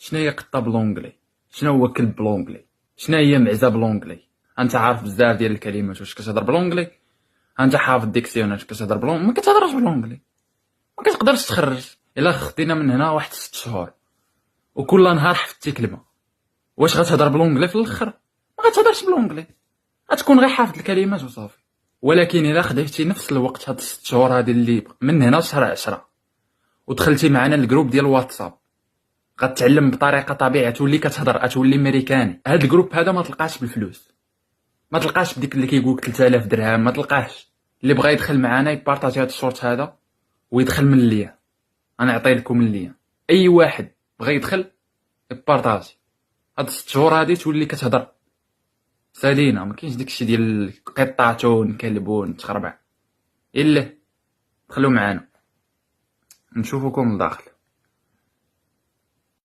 شنو هي قطه بلونجلي، شنو هو كلب بلونجلي، شنو هي معزه بلونجلي. انت عارف بزاف ديال الكلمات واش كتهضر بلونجلي، انت حافظ ديكسيونير كتهضر بلونجلي، ما كتهضرش بلونجلي، ما كتقدرش تخرج. الا خدينا من هنا واحد 6 شهور وكل نهار حفظتي كلمه، واش غتهضر بلونجلي في الاخر؟ ما غتهضرش بلونجلي، غتكون غير حافظ الكلمات وصافي. ولكن الا خديتي نفس الوقت هاد 6 شهور هادي اللي من هنا شهر 10 ودخلتي معنا الجروب ديال الواتساب، غتعلم بطريقه طبيعيه، تولي كتهضر، غتولي امريكاني. هاد الجروب هذا ما تلقاش بالفلوس، ما تلقاش بديك اللي كيقولك 3000 درهم، ما تلقاش. اللي بغى يدخل معنا يبارطاجي هاد الشورت هذا ويدخل من اللين، انا نعطي لكم اللين. اي واحد بغى يدخل يبارطاجي. هاد 6 شهور هادي تولي كتهضر سالينا، ما كاينش داكشي ديال قطاطون كلبون تخربع. الا دخلوا معنا نشوفكم لداخل.